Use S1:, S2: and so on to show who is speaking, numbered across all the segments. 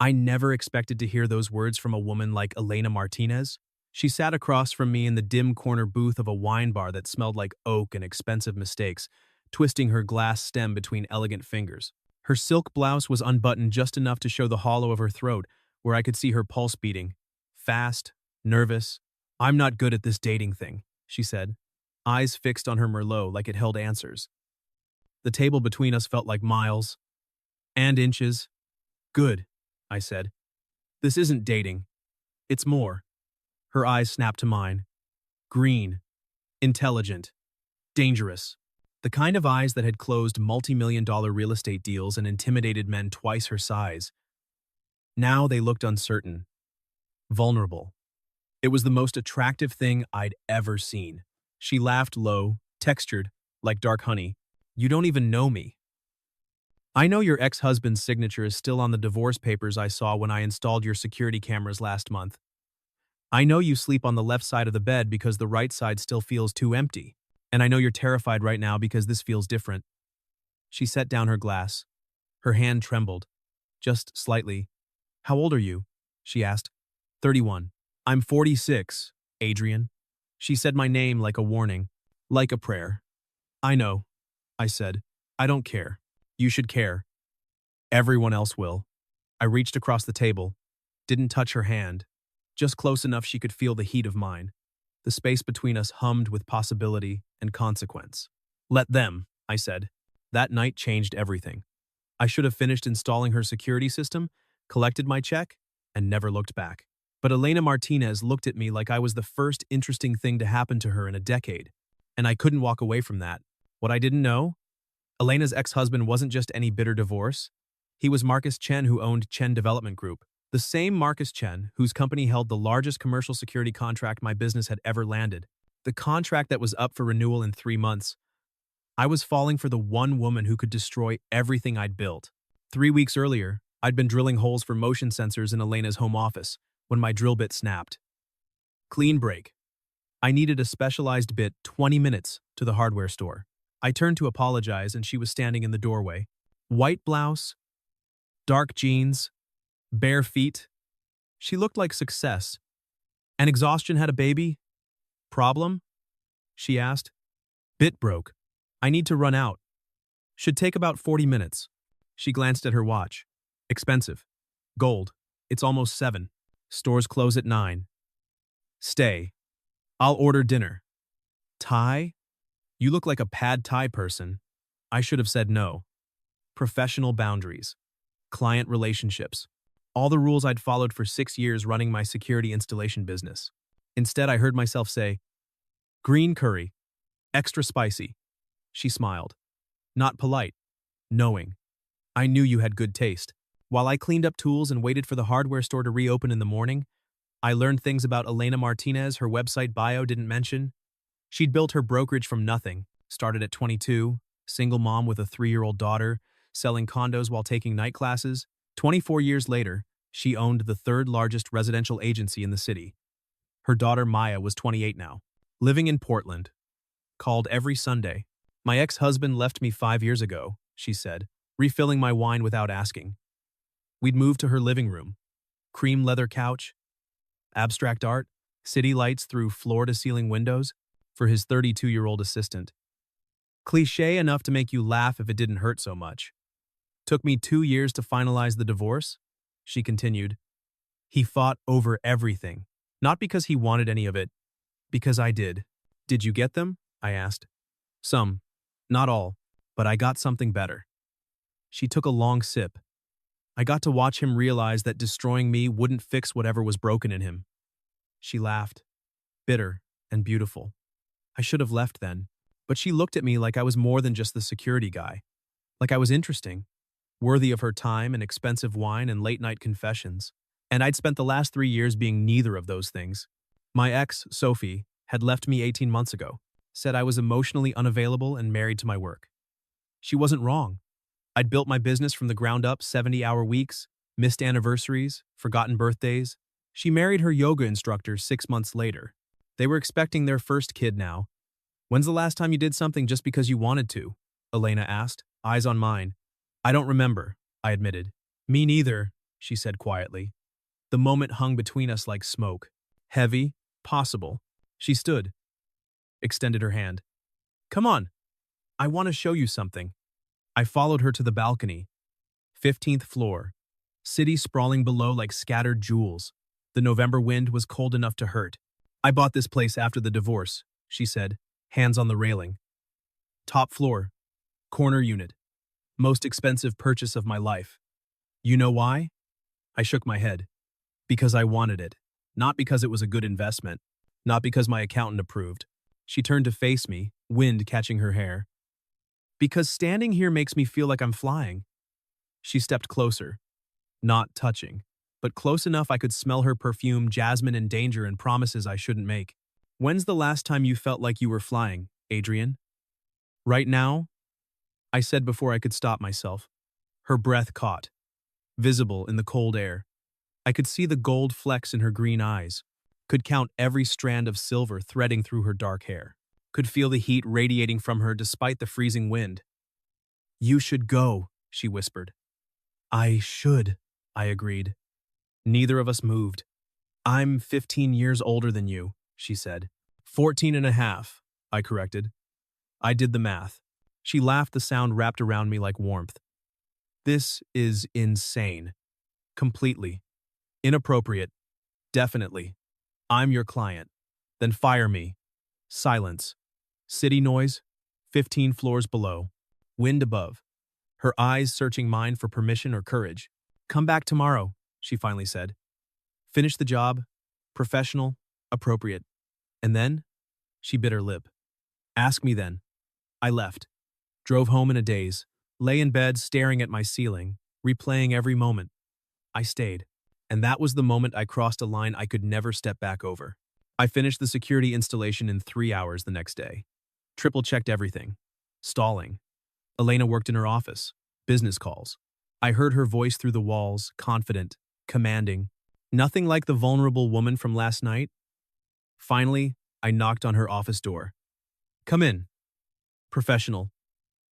S1: I never expected to hear those words from a woman like Elena Martinez. She sat across from me in the dim corner booth of a wine bar that smelled like oak and expensive mistakes, twisting her glass stem between elegant fingers. Her silk blouse was unbuttoned just enough to show the hollow of her throat, where I could see her pulse beating. Fast, nervous. "I'm not good at this dating thing," she said, eyes fixed on her Merlot like it held answers. The table between us felt like miles and inches. "Good," I said. "This isn't dating. It's more." Her eyes snapped to mine. Green, intelligent, dangerous. The kind of eyes that had closed multi-million-dollar real estate deals and intimidated men twice her size. Now they looked uncertain, vulnerable. It was the most attractive thing I'd ever seen. She laughed low, textured, like dark honey. "You don't even know me." "I know your ex-husband's signature is still on the divorce papers I saw when I installed your security cameras last month. I know you sleep on the left side of the bed because the right side still feels too empty. And I know you're terrified right now because this feels different." She set down her glass. Her hand trembled, just slightly. "How old are you?" she asked. 31. "I'm 46, Adrian." She said my name like a warning, like a prayer. "I know," I said. "I don't care. You should care. Everyone else will." I reached across the table, didn't touch her hand, just close enough she could feel the heat of mine. The space between us hummed with possibility and consequence. "Let them," I said. That night changed everything. I should have finished installing her security system, collected my check, and never looked back. But Elena Martinez looked at me like I was the first interesting thing to happen to her in a decade, and I couldn't walk away from that. What I didn't know? Elena's ex-husband wasn't just any bitter divorce. He was Marcus Chen, who owned Chen Development Group. The same Marcus Chen, whose company held the largest commercial security contract my business had ever landed. The contract that was up for renewal in 3 months. I was falling for the one woman who could destroy everything I'd built. 3 weeks earlier, I'd been drilling holes for motion sensors in Elena's home office when my drill bit snapped. Clean break. I needed a specialized bit 20 minutes to the hardware store. I turned to apologize and she was standing in the doorway. White blouse, dark jeans, bare feet. She looked like success. "And exhaustion had a baby? Problem?" she asked. "Bit broke. I need to run out. Should take about 40 minutes. She glanced at her watch. "Expensive. Gold. It's almost 7. Stores close at 9. "Stay. I'll order dinner." "Thai? You look like a pad Thai person." I should have said no. Professional boundaries. Client relationships. All the rules I'd followed for 6 years running my security installation business. Instead, I heard myself say, "Green curry. Extra spicy." She smiled. Not polite. Knowing. "I knew you had good taste." While I cleaned up tools and waited for the hardware store to reopen in the morning, I learned things about Elena Martinez her website bio didn't mention. She'd built her brokerage from nothing, started at 22, single mom with a 3-year-old daughter, selling condos while taking night classes. 24 years later, she owned the 3rd largest residential agency in the city. Her daughter Maya was 28 now, living in Portland. Called every Sunday. "My ex-husband left me 5 years ago," she said, refilling my wine without asking. We'd moved to her living room. Cream leather couch, abstract art, city lights through floor-to-ceiling windows for his 32-year-old assistant. Cliché enough to make you laugh if it didn't hurt so much. "Took me 2 years to finalize the divorce," she continued. "He fought over everything. Not because he wanted any of it, because I did." "Did you get them?" I asked. "Some. Not all. But I got something better." She took a long sip. "I got to watch him realize that destroying me wouldn't fix whatever was broken in him." She laughed. Bitter and beautiful. I should have left then. But she looked at me like I was more than just the security guy. Like I was interesting. Worthy of her time and expensive wine and late-night confessions. And I'd spent the last 3 years being neither of those things. My ex, Sophie, had left me 18 months ago. Said I was emotionally unavailable and married to my work. She wasn't wrong. I'd built my business from the ground up, 70-hour weeks, missed anniversaries, forgotten birthdays. She married her yoga instructor 6 months later. They were expecting their first kid now. "When's the last time you did something just because you wanted to?" Elena asked, eyes on mine. "I don't remember," I admitted. "Me neither," she said quietly. The moment hung between us like smoke. Heavy, possible. She stood, extended her hand. Come on, I want to show you something. I followed her to the balcony. 15th floor. City sprawling below like scattered jewels. The November wind was cold enough to hurt. I bought this place after the divorce, she said, hands on the railing. Top floor. Corner unit. Most expensive purchase of my life. You know why? I shook my head. Because I wanted it. Not because it was a good investment. Not because my accountant approved. She turned to face me, wind catching her hair. Because standing here makes me feel like I'm flying. She stepped closer. Not touching, but close enough I could smell her perfume, jasmine and danger and promises I shouldn't make. When's the last time you felt like you were flying, Adrian? Right now? I said before I could stop myself. Her breath caught, visible in the cold air. I could see the gold flecks in her green eyes, could count every strand of silver threading through her dark hair, could feel the heat radiating from her despite the freezing wind. You should go, she whispered. I should, I agreed. Neither of us moved. I'm 15 years older than you, she said. 14 and a half, I corrected. I did the math. She laughed, the sound wrapped around me like warmth. This is insane. Completely. Inappropriate. Definitely. I'm your client. Then fire me. Silence. City noise. 15 floors below. Wind above. Her eyes searching mine for permission or courage. Come back tomorrow, she finally said. Finish the job. Professional. Appropriate. And then? She bit her lip. Ask me then. I left. Drove home in a daze. Lay in bed staring at my ceiling, replaying every moment. I stayed. And that was the moment I crossed a line I could never step back over. I finished the security installation in 3 hours the next day. Triple-checked everything. Stalling. Elena worked in her office. Business calls. I heard her voice through the walls, confident, commanding. Nothing like the vulnerable woman from last night. Finally, I knocked on her office door. Come in. Professional.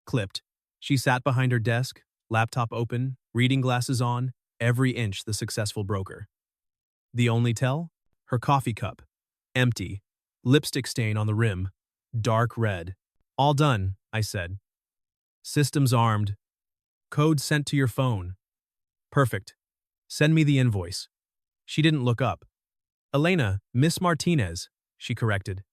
S1: Clipped. She sat behind her desk, laptop open, reading glasses on, every inch the successful broker. The only tell? Her coffee cup. Empty. Lipstick stain on the rim. Dark red. All done, I said. Systems armed. Code sent to your phone. Perfect. Send me the invoice. She didn't look up. Elena, Miss Martinez, she corrected.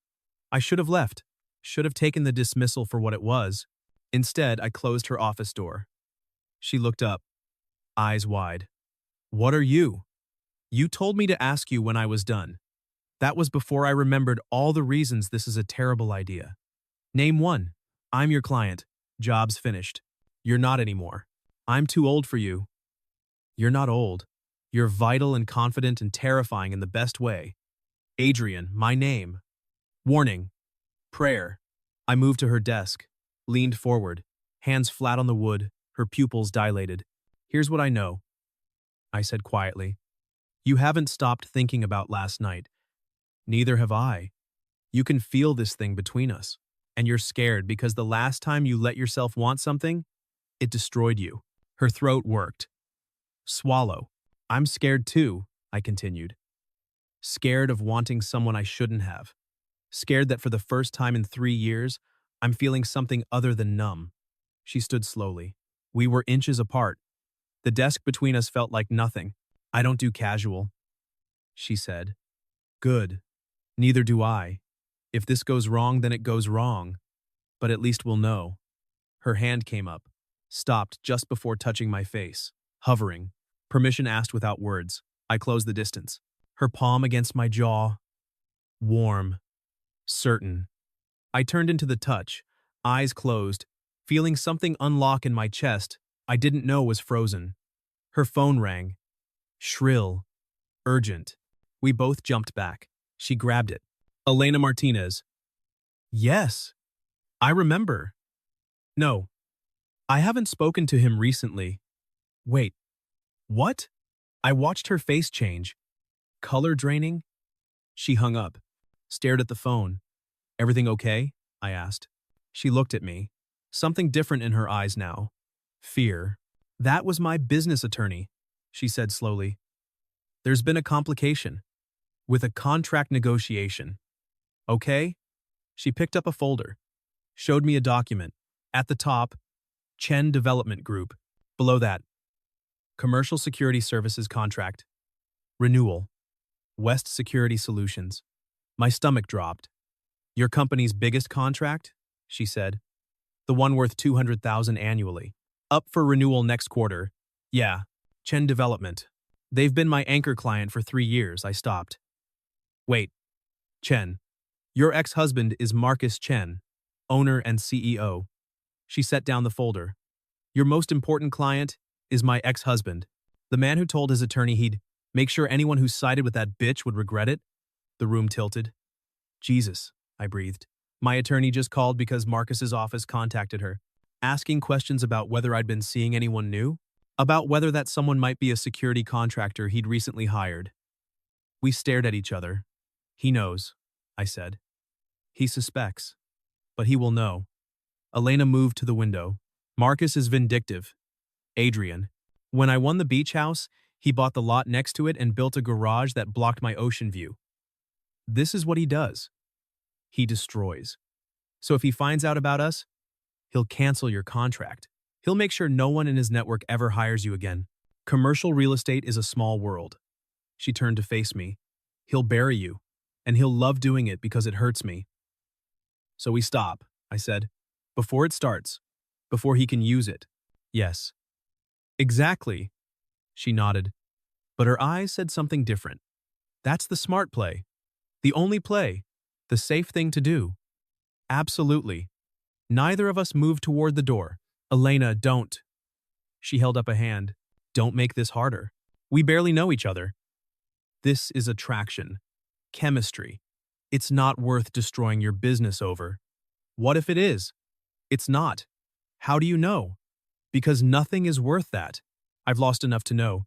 S1: I should have left. Should have taken the dismissal for what it was. Instead, I closed her office door. She looked up, eyes wide. What are you? You told me to ask you when I was done. That was before I remembered all the reasons this is a terrible idea. Name one. I'm your client. Job's finished. You're not anymore. I'm too old for you. You're not old. You're vital and confident and terrifying in the best way. Adrian, my name. Warning. Prayer. I moved to her desk, leaned forward, hands flat on the wood, her pupils dilated. Here's what I know, I said quietly. You haven't stopped thinking about last night. Neither have I. You can feel this thing between us, and you're scared because the last time you let yourself want something, it destroyed you. Her throat worked. Swallow. I'm scared too, I continued. Scared of wanting someone I shouldn't have. Scared that for the first time in 3 years, I'm feeling something other than numb. She stood slowly. We were inches apart. The desk between us felt like nothing. I don't do casual, she said. Good. Neither do I. If this goes wrong, then it goes wrong. But at least we'll know. Her hand came up, stopped just before touching my face, hovering. Permission asked without words. I closed the distance. Her palm against my jaw. Warm. Certain. I turned into the touch, eyes closed, feeling something unlock in my chest I didn't know was frozen. Her phone rang. Shrill. Urgent. We both jumped back. She grabbed it. Elena Martinez. Yes. I remember. No. I haven't spoken to him recently. Wait. What? I watched her face change. Color draining? She hung up, stared at the phone. Everything okay? I asked. She looked at me. Something different in her eyes now. Fear. That was my business attorney. she said slowly. There's been a complication with a contract negotiation. Okay? She picked up a folder, showed me a document. At the top, Chen Development Group. Below that, Commercial Security Services Contract. Renewal. West Security Solutions. My stomach dropped. Your company's biggest contract? She said. The one worth $200,000 annually. Up for renewal next quarter. Yeah, Chen Development. They've been my anchor client for 3 years, I stopped. Wait, Chen. Your ex-husband is Marcus Chen, owner and CEO. She set down the folder. Your most important client is my ex-husband, the man who told his attorney he'd make sure anyone who sided with that bitch would regret it. The room tilted. Jesus, I breathed. My attorney just called because Marcus's office contacted her, asking questions about whether I'd been seeing anyone new, about whether that someone might be a security contractor he'd recently hired. We stared at each other. He knows, I said. He suspects. But he will know. Elena moved to the window. Marcus is vindictive. Adrian. When I won the beach house, he bought the lot next to it and built a garage that blocked my ocean view. This is what he does. He destroys. So if he finds out about us, he'll cancel your contract. He'll make sure no one in his network ever hires you again. Commercial real estate is a small world. She turned to face me. He'll bury you, and he'll love doing it because it hurts me. So we stop, I said, before it starts, before he can use it. Yes. Exactly. She nodded, but her eyes said something different. That's the smart play. The only play. The safe thing to do. Absolutely. Neither of us moved toward the door. Elena, don't. She held up a hand. Don't make this harder. We barely know each other. This is attraction. Chemistry. It's not worth destroying your business over. What if it is? It's not. How do you know? Because nothing is worth that. I've lost enough to know.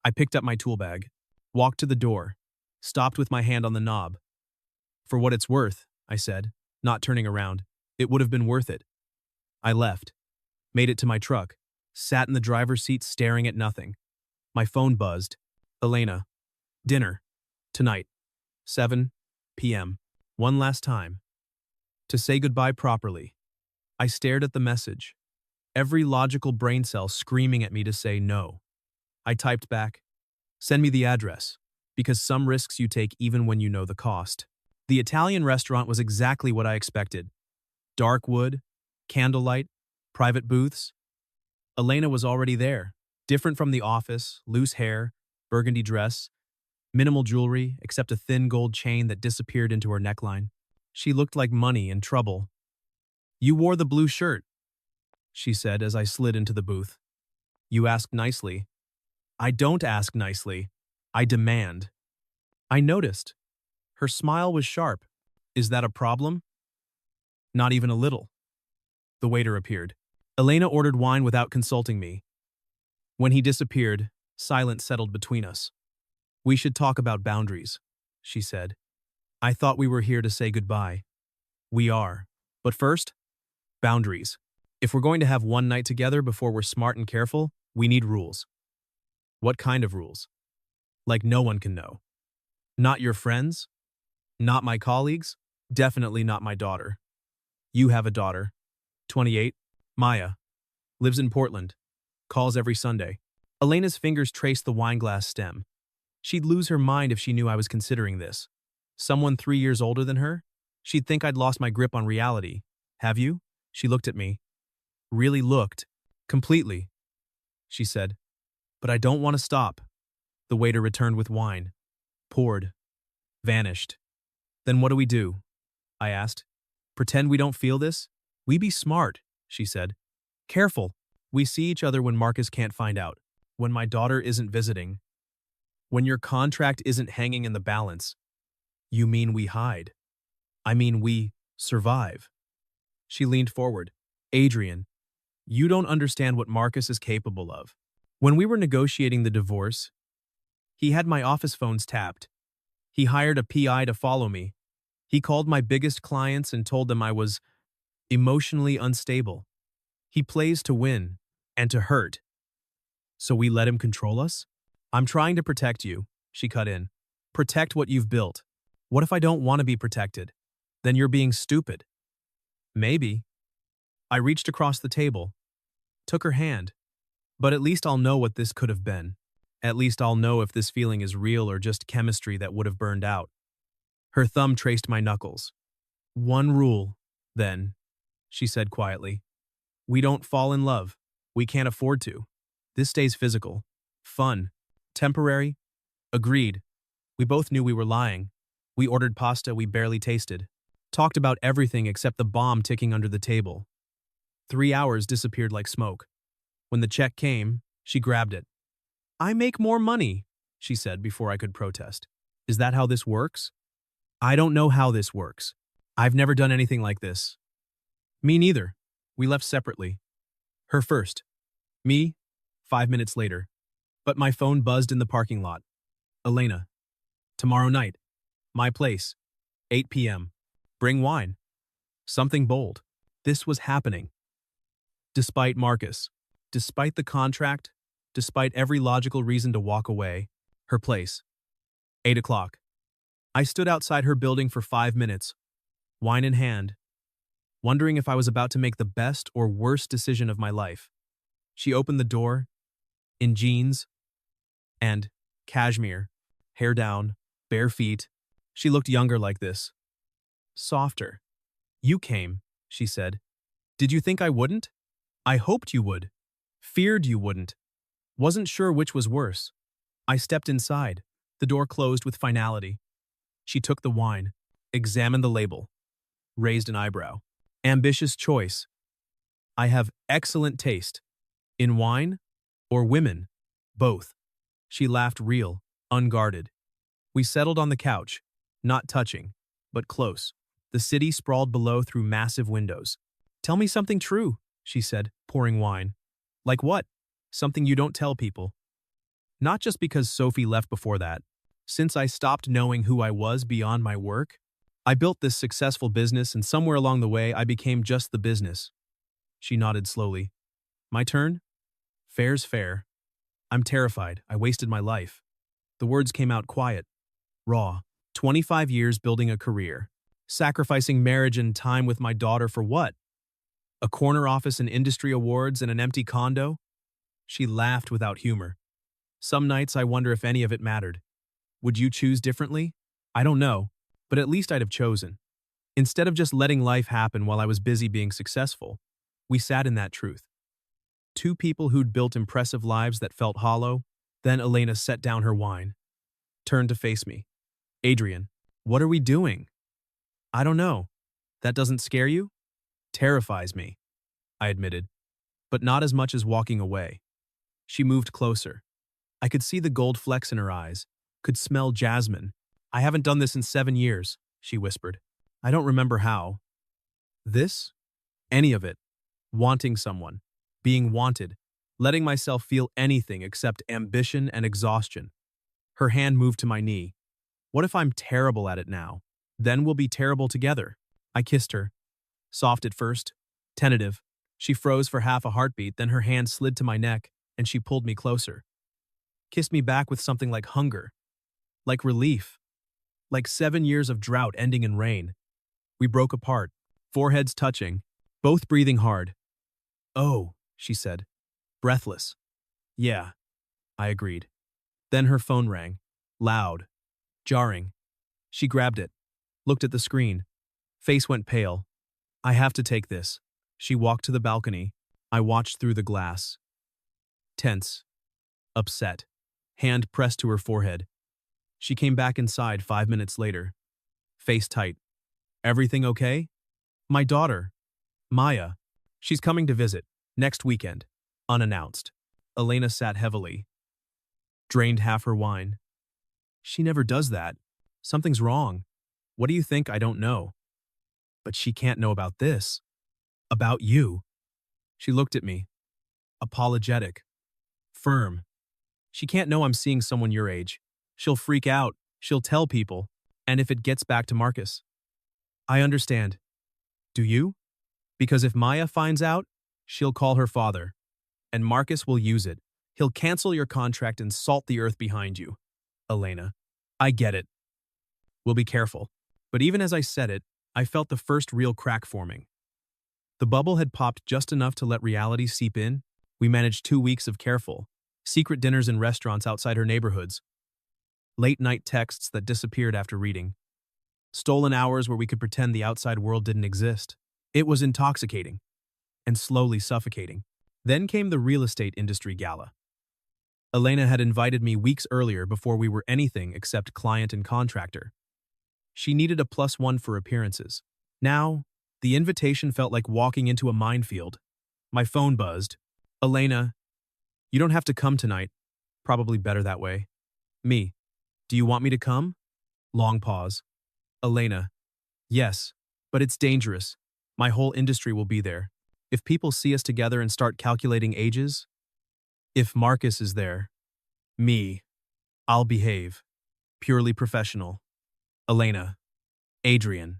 S1: I picked up my tool bag, walked to the door, stopped with my hand on the knob. For what it's worth, I said, not turning around. It would have been worth it. I left, made it to my truck, sat in the driver's seat staring at nothing. My phone buzzed. Elena. Dinner. Tonight. 7 p.m. One last time. To say goodbye properly. I stared at the message. Every logical brain cell screaming at me to say no. I typed back, send me the address, because some risks you take even when you know the cost. The Italian restaurant was exactly what I expected. Dark wood, candlelight, private booths. Elena was already there, different from the office, loose hair, burgundy dress, minimal jewelry except a thin gold chain that disappeared into her neckline. She looked like money in trouble. You wore the blue shirt, she said as I slid into the booth. You ask nicely. I don't ask nicely. I demand. I noticed. Her smile was sharp. Is that a problem? Not even a little. The waiter appeared. Elena ordered wine without consulting me. When he disappeared, silence settled between us. We should talk about boundaries, she said. I thought we were here to say goodbye. We are. But first, boundaries. If we're going to have one night together before we're smart and careful, we need rules. What kind of rules? Like no one can know. Not your friends? Not my colleagues? Definitely not my daughter. You have a daughter. 28. Maya. Lives in Portland. Calls every Sunday. Elena's fingers traced the wineglass stem. She'd lose her mind if she knew I was considering this. Someone 3 years older than her? She'd think I'd lost my grip on reality. Have you? She looked at me. Really looked. Completely. She said. But I don't want to stop. The waiter returned with wine. Poured. Vanished. Then what do we do? I asked. Pretend we don't feel this? We be smart, she said. Careful. We see each other when Marcus can't find out. When my daughter isn't visiting. When your contract isn't hanging in the balance. You mean we hide? I mean we survive. She leaned forward. Adrian, you don't understand what Marcus is capable of. When we were negotiating the divorce, he had my office phones tapped. He hired a PI to follow me. He called my biggest clients and told them I was emotionally unstable. He plays to win and to hurt. So we let him control us? I'm trying to protect you, she cut in. Protect what you've built. What if I don't want to be protected? Then you're being stupid. Maybe. I reached across the table, took her hand. But at least I'll know what this could have been. At least I'll know if this feeling is real or just chemistry that would have burned out. Her thumb traced my knuckles. One rule, then, she said quietly. We don't fall in love. We can't afford to. This stays physical. Fun. Temporary. Agreed. We both knew we were lying. We ordered pasta we barely tasted. Talked about everything except the bomb ticking under the table. 3 hours disappeared like smoke. When the check came, she grabbed it. I make more money, she said before I could protest. Is that how this works? I don't know how this works. I've never done anything like this. Me neither. We left separately. Her first. Me, 5 minutes later. But my phone buzzed in the parking lot. Elena. Tomorrow night. My place. 8 p.m. Bring wine. Something bold. This was happening. Despite Marcus. Despite the contract, despite every logical reason to walk away, her place. 8 o'clock. I stood outside her building for 5 minutes, wine in hand, wondering if I was about to make the best or worst decision of my life. She opened the door, in jeans, and cashmere, hair down, bare feet. She looked younger like this. Softer. You came, she said. Did you think I wouldn't? I hoped you would. Feared you wouldn't. Wasn't sure which was worse. I stepped inside. The door closed with finality. She took the wine, examined the label, raised an eyebrow. Ambitious choice. I have excellent taste. In wine or women? Both. She laughed real, unguarded. We settled on the couch, not touching, but close. The city sprawled below through massive windows. Tell me something true, she said, pouring wine. Like what? Something you don't tell people. Not just because Sophie left before that. Since I stopped knowing who I was beyond my work, I built this successful business and somewhere along the way I became just the business. She nodded slowly. My turn? Fair's fair. I'm terrified. I wasted my life. The words came out quiet, raw. 25 years building a career. Sacrificing marriage and time with my daughter for what? A corner office and industry awards and an empty condo? She laughed without humor. Some nights I wonder if any of it mattered. Would you choose differently? I don't know, but at least I'd have chosen. Instead of just letting life happen while I was busy being successful, we sat in that truth. Two people who'd built impressive lives that felt hollow. Then Elena set down her wine, turned to face me. Adrian, what are we doing? I don't know. That doesn't scare you? Terrifies me, I admitted, but not as much as walking away. She moved closer. I could see the gold flecks in her eyes, could smell jasmine. I haven't done this in 7 years, she whispered. I don't remember how. This? Any of it. Wanting someone. Being wanted. Letting myself feel anything except ambition and exhaustion. Her hand moved to my knee. What if I'm terrible at it now? Then we'll be terrible together. I kissed her. Soft at first, tentative. She froze for half a heartbeat, then her hand slid to my neck, and she pulled me closer. Kissed me back with something like hunger. Like relief. Like 7 years of drought ending in rain. We broke apart, foreheads touching, both breathing hard. Oh, she said, breathless. Yeah, I agreed. Then her phone rang, loud, jarring. She grabbed it, looked at the screen. Face went pale. I have to take this. She walked to the balcony. I watched through the glass. Tense. Upset. Hand pressed to her forehead. She came back inside 5 minutes later. Face tight. Everything okay? My daughter, Maya. She's coming to visit, next weekend. Unannounced. Elena sat heavily. Drained half her wine. She never does that. Something's wrong. What do you think I don't know? But she can't know about this. About you. She looked at me. Apologetic. Firm. She can't know I'm seeing someone your age. She'll freak out. She'll tell people. And if it gets back to Marcus. I understand. Do you? Because if Maya finds out, she'll call her father. And Marcus will use it. He'll cancel your contract and salt the earth behind you. Elena, I get it. We'll be careful. But even as I said it, I felt the first real crack forming. The bubble had popped just enough to let reality seep in. We managed 2 weeks of careful, secret dinners in restaurants outside her neighborhoods, late-night texts that disappeared after reading, stolen hours where we could pretend the outside world didn't exist. It was intoxicating and slowly suffocating. Then came the real estate industry gala. Elena had invited me weeks earlier before we were anything except client and contractor. She needed a +1 for appearances. Now, the invitation felt like walking into a minefield. My phone buzzed. Elena, you don't have to come tonight. Probably better that way. Me, do you want me to come? Long pause. Elena, yes, but it's dangerous. My whole industry will be there. If people see us together and start calculating ages, if Marcus is there, me, I'll behave. Purely professional. Elena, Adrian,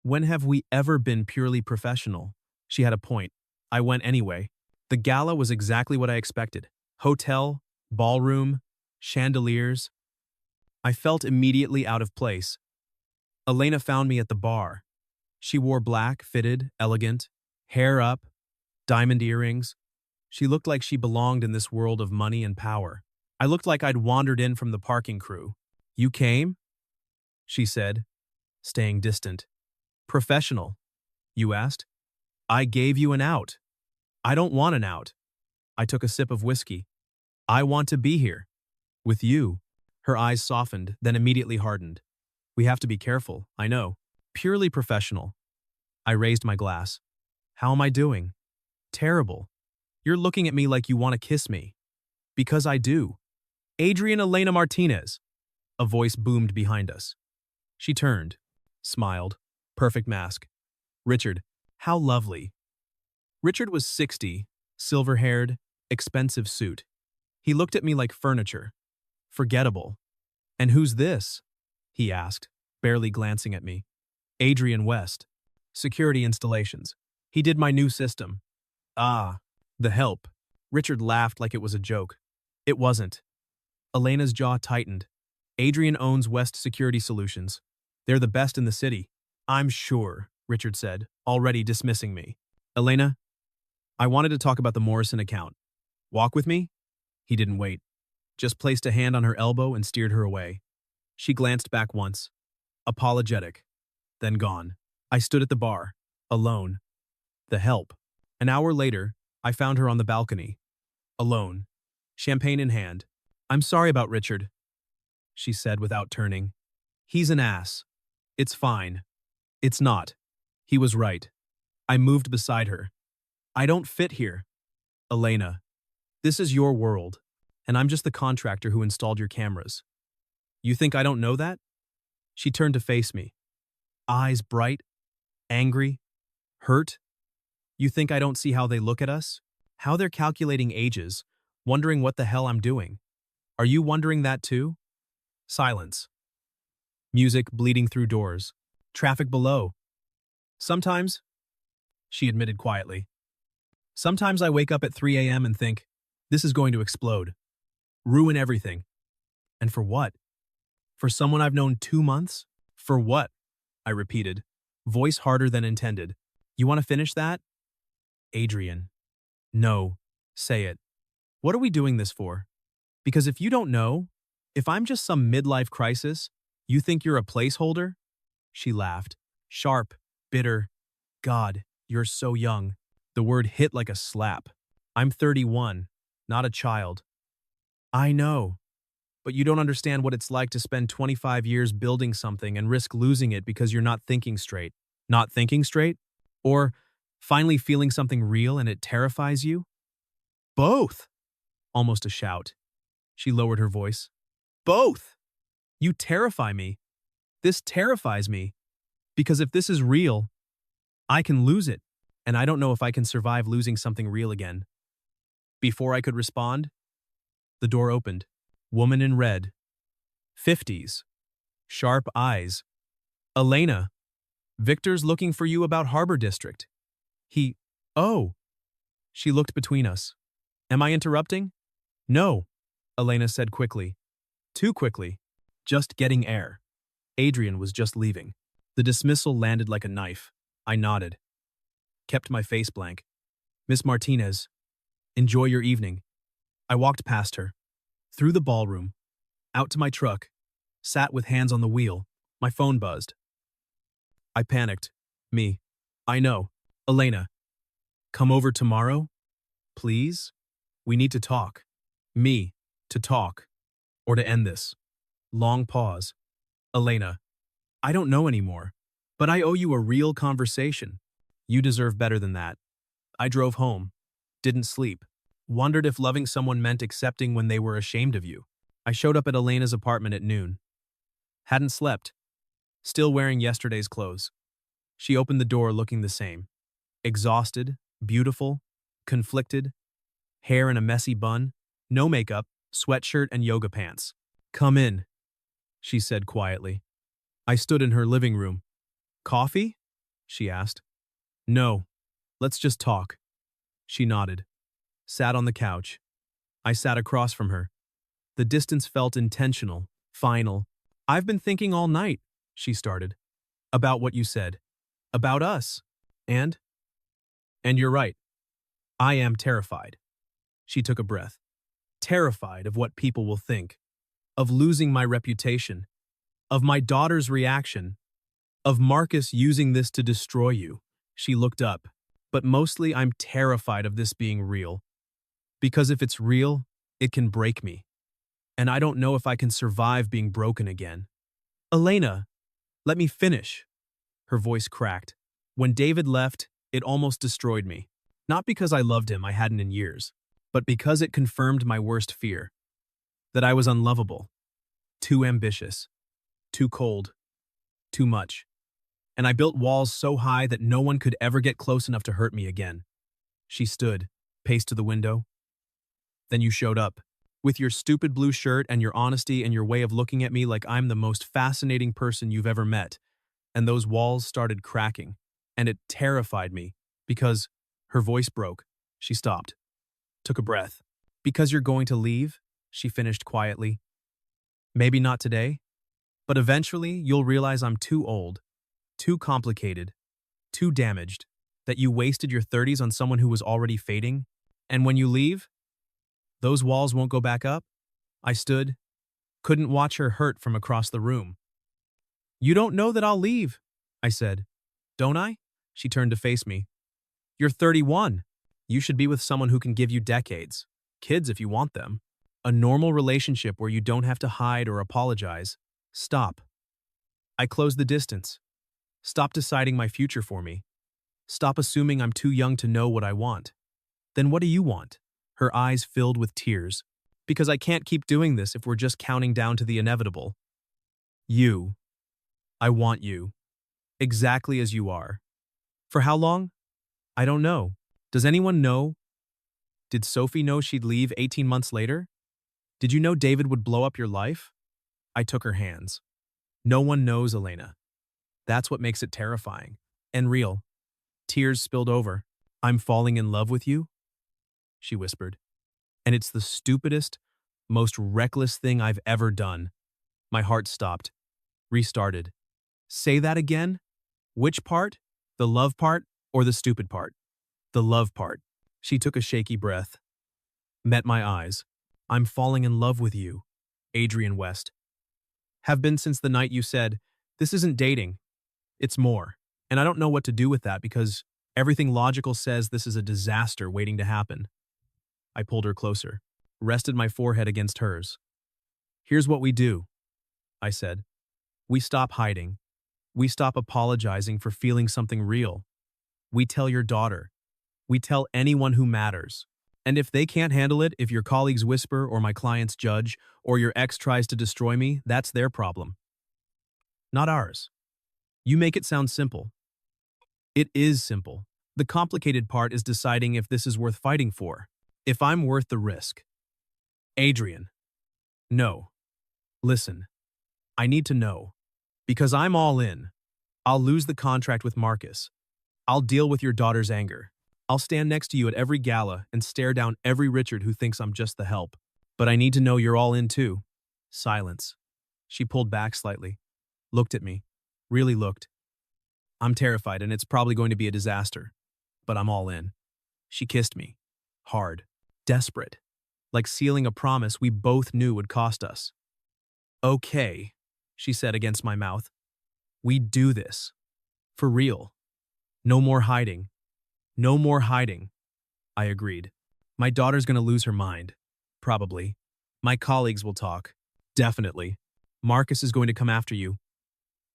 S1: when have we ever been purely professional? She had a point. I went anyway. The gala was exactly what I expected. Hotel, ballroom, chandeliers. I felt immediately out of place. Elena found me at the bar. She wore black, fitted, elegant, hair up, diamond earrings. She looked like she belonged in this world of money and power. I looked like I'd wandered in from the parking crew. You came? She said, staying distant. Professional, you asked? I gave you an out. I don't want an out. I took a sip of whiskey. I want to be here. With you. Her eyes softened, then immediately hardened. We have to be careful, I know. Purely professional. I raised my glass. How am I doing? Terrible. You're looking at me like you want to kiss me. Because I do. Adrian Elena Martinez. A voice boomed behind us. She turned, smiled. Perfect mask. Richard, how lovely. Richard was 60, silver-haired, expensive suit. He looked at me like furniture. Forgettable. And who's this? He asked, barely glancing at me. Adrian West. Security installations. He did my new system. Ah, the help. Richard laughed like it was a joke. It wasn't. Elena's jaw tightened. Adrian owns West Security Solutions. They're the best in the city. I'm sure, Richard said, already dismissing me. Elena, I wanted to talk about the Morrison account. Walk with me? He didn't wait. Just placed a hand on her elbow and steered her away. She glanced back once. Apologetic. Then gone. I stood at the bar. Alone. The help. An hour later, I found her on the balcony. Alone. Champagne in hand. I'm sorry about Richard, she said without turning. He's an ass. It's fine. It's not. He was right. I moved beside her. I don't fit here. Elena, this is your world, and I'm just the contractor who installed your cameras. You think I don't know that? She turned to face me. Eyes bright, angry, hurt. You think I don't see how they look at us? How they're calculating ages, wondering what the hell I'm doing. Are you wondering that too? Silence. Music bleeding through doors. Traffic below. Sometimes, she admitted quietly. Sometimes I wake up at 3 a.m. and think, this is going to explode. Ruin everything. And for what? For someone I've known 2 months? For what? I repeated, voice harder than intended. You want to finish that? Adrian. No. Say it. What are we doing this for? Because if you don't know, if I'm just some midlife crisis, you think you're a placeholder? She laughed. Sharp, bitter. God, you're so young. The word hit like a slap. I'm 31, not a child. I know. But you don't understand what it's like to spend 25 years building something and risk losing it because you're not thinking straight. Not thinking straight? Or finally feeling something real and it terrifies you? Both! Almost a shout. She lowered her voice. Both! You terrify me. This terrifies me. Because if this is real, I can lose it, and I don't know if I can survive losing something real again. Before I could respond, the door opened. Woman in red. 50s. Sharp eyes. Elena. Victor's looking for you about Harbor District. Oh. She looked between us. Am I interrupting? No, Elena said quickly. Too quickly. Just getting air. Adrian was just leaving. The dismissal landed like a knife. I nodded. Kept my face blank. Miss Martinez, enjoy your evening. I walked past her. Through the ballroom. Out to my truck. Sat with hands on the wheel. My phone buzzed. I panicked. Me. I know. Elena. Come over tomorrow? Please? We need to talk. Me. To talk. Or to end this. Long pause. Elena. I don't know anymore. But I owe you a real conversation. You deserve better than that. I drove home. Didn't sleep. Wondered if loving someone meant accepting when they were ashamed of you. I showed up at Elena's apartment at noon. Hadn't slept. Still wearing yesterday's clothes. She opened the door looking the same. Exhausted, beautiful, conflicted, hair in a messy bun, no makeup, sweatshirt and yoga pants. Come in, she said quietly. I stood in her living room. Coffee? She asked. No, let's just talk. She nodded. Sat on the couch. I sat across from her. The distance felt intentional, final. I've been thinking all night, she started. About what you said. About us. And you're right. I am terrified. She took a breath. Terrified of what people will think. Of losing my reputation. Of my daughter's reaction. Of Marcus using this to destroy you. She looked up. But mostly I'm terrified of this being real. Because if it's real, it can break me. And I don't know if I can survive being broken again. Elena, let me finish. Her voice cracked. When David left, it almost destroyed me. Not because I loved him, I hadn't in years, but because it confirmed my worst fear. That I was unlovable. Too ambitious. Too cold. Too much. And I built walls so high that no one could ever get close enough to hurt me again. She stood, paced to the window. Then you showed up. With your stupid blue shirt and your honesty and your way of looking at me like I'm the most fascinating person you've ever met. And those walls started cracking. And it terrified me. Because her voice broke. She stopped. Took a breath. Because you're going to leave? She finished quietly. Maybe not today. But eventually you'll realize I'm too old. Too complicated. Too damaged. That you wasted your 30s on someone who was already fading. And when you leave, those walls won't go back up? I stood, couldn't watch her hurt from across the room. You don't know that I'll leave, I said. Don't I? She turned to face me. You're 31. You should be with someone who can give you decades. Kids if you want them. A normal relationship where you don't have to hide or apologize. Stop. I closed the distance. Stop deciding my future for me. Stop assuming I'm too young to know what I want. Then what do you want? Her eyes filled with tears. Because I can't keep doing this if we're just counting down to the inevitable. You. I want you. Exactly as you are. For how long? I don't know. Does anyone know? Did Sophie know she'd leave 18 months later? Did you know David would blow up your life? I took her hands. No one knows, Elena. That's what makes it terrifying. And real. Tears spilled over. I'm falling in love with you? She whispered. And it's the stupidest, most reckless thing I've ever done. My heart stopped. Restarted. Say that again? Which part? The love part or the stupid part? The love part. She took a shaky breath. Met my eyes. I'm falling in love with you, Adrian West. Have been since the night you said, this isn't dating. It's more. And I don't know what to do with that because everything logical says this is a disaster waiting to happen. I pulled her closer, rested my forehead against hers. Here's what we do, I said. We stop hiding. We stop apologizing for feeling something real. We tell your daughter. We tell anyone who matters. And if they can't handle it, if your colleagues whisper or my clients judge or your ex tries to destroy me, that's their problem. Not ours. You make it sound simple. It is simple. The complicated part is deciding if this is worth fighting for. If I'm worth the risk. Adrian. No. Listen. I need to know. Because I'm all in. I'll lose the contract with Marcus. I'll deal with your daughter's anger. I'll stand next to you at every gala and stare down every Richard who thinks I'm just the help. But I need to know you're all in too. Silence. She pulled back slightly. Looked at me. Really looked. I'm terrified and it's probably going to be a disaster. But I'm all in. She kissed me. Hard. Desperate. Like sealing a promise we both knew would cost us. Okay, she said against my mouth. We do this. For real. No more hiding. No more hiding. I agreed. My daughter's gonna lose her mind. Probably. My colleagues will talk. Definitely. Marcus is going to come after you.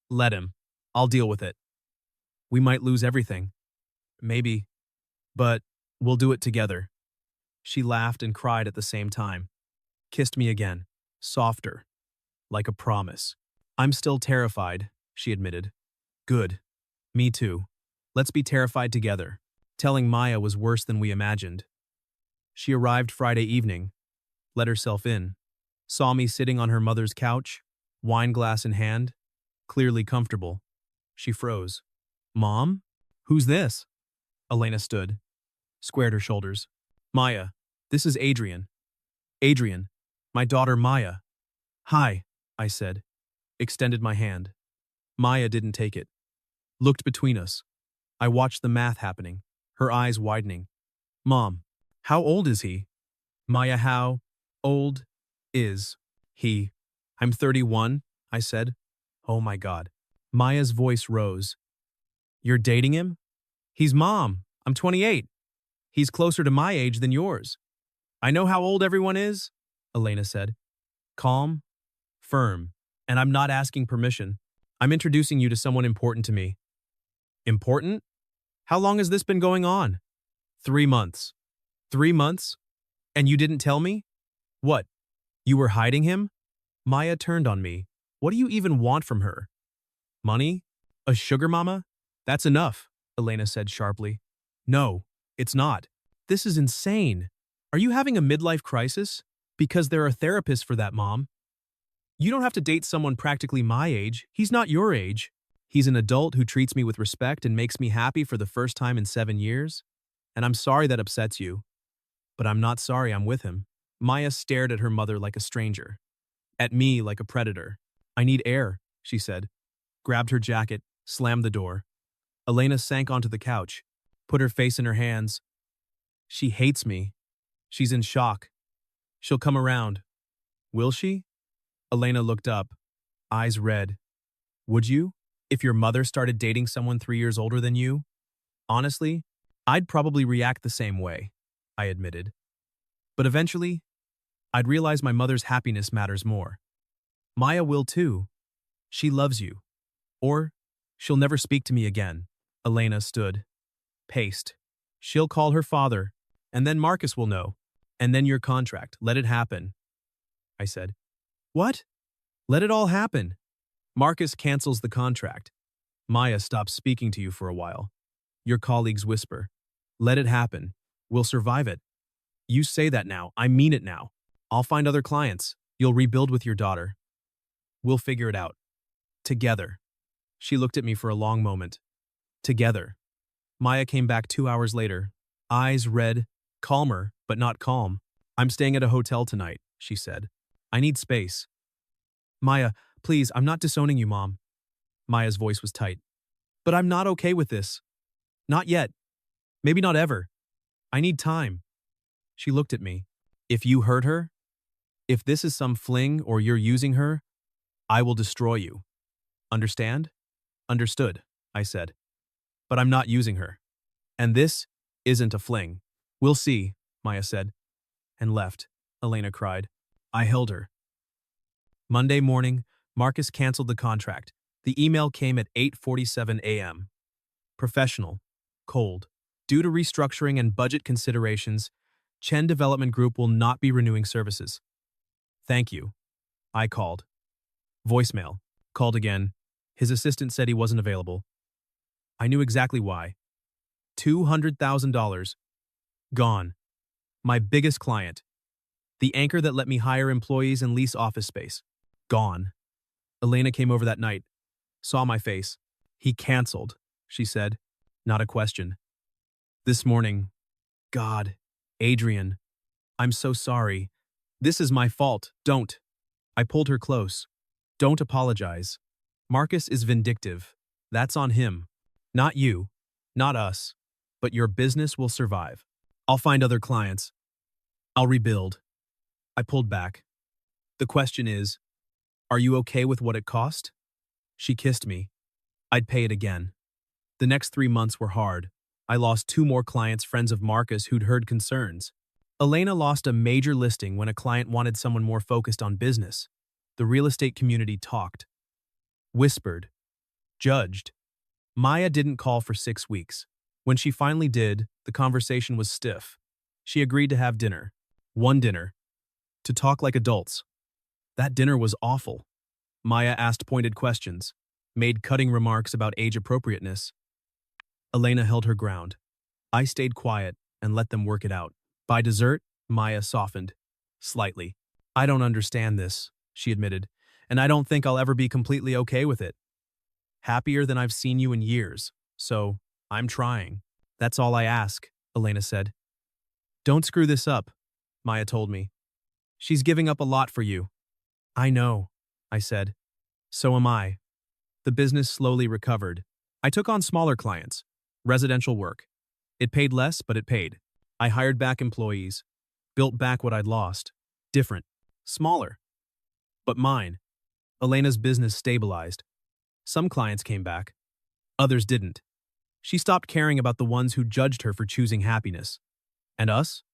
S1: Let him. I'll deal with it. We might lose everything. Maybe. But we'll do it together. She laughed and cried at the same time. Kissed me again. Softer. Like a promise. I'm still terrified, she admitted. Good. Me too. Let's be terrified together. Telling Maya was worse than we imagined. She arrived Friday evening. Let herself in. Saw me sitting on her mother's couch, wine glass in hand, clearly comfortable. She froze. Mom? Who's this? Elena stood. Squared her shoulders. Maya, this is Adrian. Adrian, my daughter Maya. Hi, I said. Extended my hand. Maya didn't take it. Looked between us. I watched the math happening, her eyes widening. Mom, how old is he? Maya, how old is he? I'm 31, I said. Oh my God. Maya's voice rose. You're dating him? He's Mom. I'm 28. He's closer to my age than yours. I know how old everyone is, Elena said. Calm, firm, and I'm not asking permission. I'm introducing you to someone important to me. Important? How long has this been going on? 3 months. 3 months? And you didn't tell me? What? You were hiding him? Maya turned on me. What do you even want from her? Money? A sugar mama? That's enough, Elena said sharply. No, it's not. This is insane. Are you having a midlife crisis? Because there are therapists for that, Mom. You don't have to date someone practically my age. He's not your age. He's an adult who treats me with respect and makes me happy for the first time in 7 years. And I'm sorry that upsets you. But I'm not sorry I'm with him. Maya stared at her mother like a stranger. At me like a predator. I need air, she said. Grabbed her jacket, slammed the door. Elena sank onto the couch, put her face in her hands. She hates me. She's in shock. She'll come around. Will she? Elena looked up, eyes red. Would you? If your mother started dating someone 3 years older than you? Honestly, I'd probably react the same way, I admitted. But eventually, I'd realize my mother's happiness matters more. Maya will too. She loves you. Or she'll never speak to me again. Elena stood. Paced. She'll call her father, and then Marcus will know. And then your contract. Let it happen. I said. What? Let it all happen. Marcus cancels the contract. Maya stops speaking to you for a while. Your colleagues whisper. Let it happen. We'll survive it. You say that now. I mean it now. I'll find other clients. You'll rebuild with your daughter. We'll figure it out. Together. She looked at me for a long moment. Together. Maya came back 2 hours later. Eyes red, calmer, but not calm. I'm staying at a hotel tonight, she said. I need space. Maya, please, I'm not disowning you, Mom. Maya's voice was tight. But I'm not okay with this. Not yet. Maybe not ever. I need time. She looked at me. If you hurt her, if this is some fling or you're using her, I will destroy you. Understand? Understood, I said. But I'm not using her. And this isn't a fling. We'll see, Maya said. And left. Elena cried. I held her. Monday morning, Marcus canceled the contract. The email came at 8:47 a.m. Professional. Cold. Due to restructuring and budget considerations, Chen Development Group will not be renewing services. Thank you. I called. Voicemail. Called again. His assistant said he wasn't available. I knew exactly why. $200,000. Gone. My biggest client. The anchor that let me hire employees and lease office space. Gone. Elena came over that night. Saw my face. He canceled, she said. Not a question. This morning. God. Adrian. I'm so sorry. This is my fault. Don't. I pulled her close. Don't apologize. Marcus is vindictive. That's on him. Not you. Not us. But your business will survive. I'll find other clients. I'll rebuild. I pulled back. The question is, are you okay with what it cost? She kissed me. I'd pay it again. The next 3 months were hard. I lost 2 more clients, friends of Marcus who'd heard concerns. Elena lost a major listing when a client wanted someone more focused on business. The real estate community talked, whispered, judged. Maya didn't call for 6 weeks. When she finally did, the conversation was stiff. She agreed to have dinner. One dinner. To talk like adults. That dinner was awful. Maya asked pointed questions, made cutting remarks about age appropriateness. Elena held her ground. I stayed quiet and let them work it out. By dessert, Maya softened. Slightly. I don't understand this, she admitted, and I don't think I'll ever be completely okay with it. Happier than I've seen you in years, so I'm trying. That's all I ask, Elena said. Don't screw this up, Maya told me. She's giving up a lot for you. I know, I said. So am I. The business slowly recovered. I took on smaller clients, residential work. It paid less, but it paid. I hired back employees, built back what I'd lost. Different, smaller. But mine. Elena's business stabilized. Some clients came back. Others didn't. She stopped caring about the ones who judged her for choosing happiness. And us?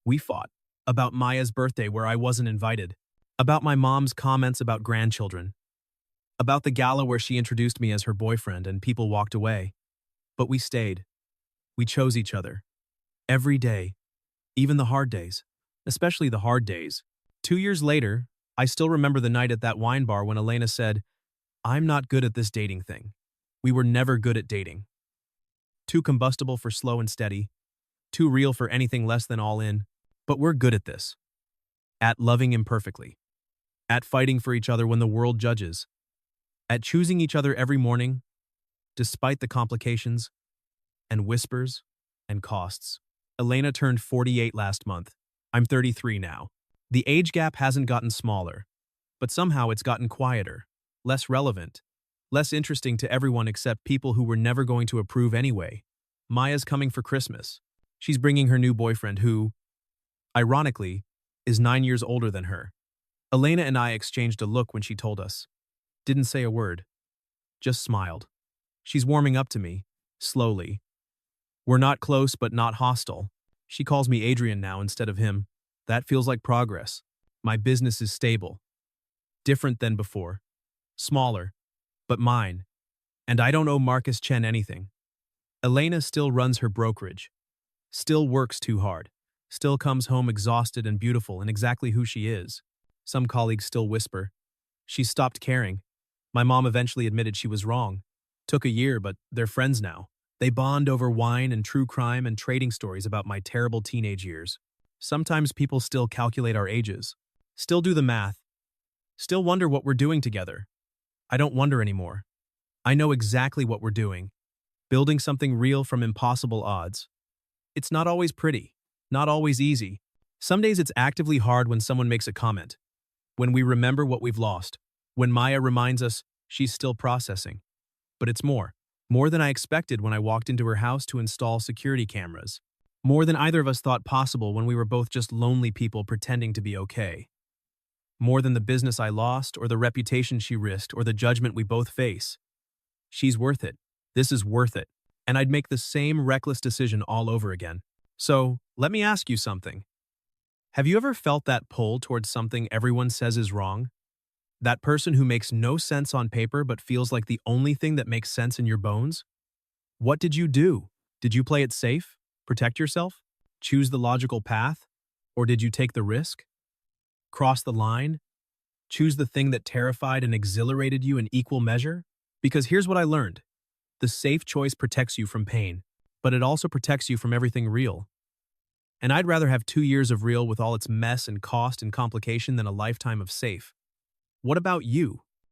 S1: We fought. About Maya's birthday where I wasn't invited. About my mom's comments about grandchildren. About the gala where she introduced me as her boyfriend and people walked away. But we stayed. We chose each other. Every day. Even the hard days. Especially the hard days. 2 years later, I still remember the night at that wine bar when Elena said, I'm not good at this dating thing. We were never good at dating. Too combustible for slow and steady. Too real for anything less than all in. But we're good at this. At loving imperfectly. At fighting for each other when the world judges. At choosing each other every morning, despite the complications, and whispers, and costs. Elena turned 48 last month. I'm 33 now. The age gap hasn't gotten smaller, but somehow it's gotten quieter, less relevant, less interesting to everyone except people who were never going to approve anyway. Maya's coming for Christmas. She's bringing her new boyfriend who, ironically, is 9 years older than her. Elena and I exchanged a look when she told us. Didn't say a word. Just smiled. She's warming up to me, slowly. We're not close but not hostile. She calls me Adrian now instead of him. That feels like progress. My business is stable. Different than before. Smaller. But mine. And I don't owe Marcus Chen anything. Elena still runs her brokerage. Still works too hard. Still comes home exhausted and beautiful and exactly who she is. Some colleagues still whisper. She's stopped caring. My mom eventually admitted she was wrong. Took a year, but they're friends now. They bond over wine and true crime and trading stories about my terrible teenage years. Sometimes people still calculate our ages. Still do the math. Still wonder what we're doing together. I don't wonder anymore. I know exactly what we're doing. Building something real from impossible odds. It's not always pretty. Not always easy. Some days it's actively hard when someone makes a comment. When we remember what we've lost. When Maya reminds us she's still processing. But it's more. More than I expected when I walked into her house to install security cameras. More than either of us thought possible when we were both just lonely people pretending to be okay. More than the business I lost, or the reputation she risked, or the judgment we both face. She's worth it. This is worth it. And I'd make the same reckless decision all over again. So, let me ask you something. Have you ever felt that pull towards something everyone says is wrong? That person who makes no sense on paper but feels like the only thing that makes sense in your bones? What did you do? Did you play it safe? Protect yourself? Choose the logical path? Or did you take the risk? Cross the line? Choose the thing that terrified and exhilarated you in equal measure? Because here's what I learned. The safe choice protects you from pain, but it also protects you from everything real. And I'd rather have 2 years of real with all its mess and cost and complication than a lifetime of safe. What about you?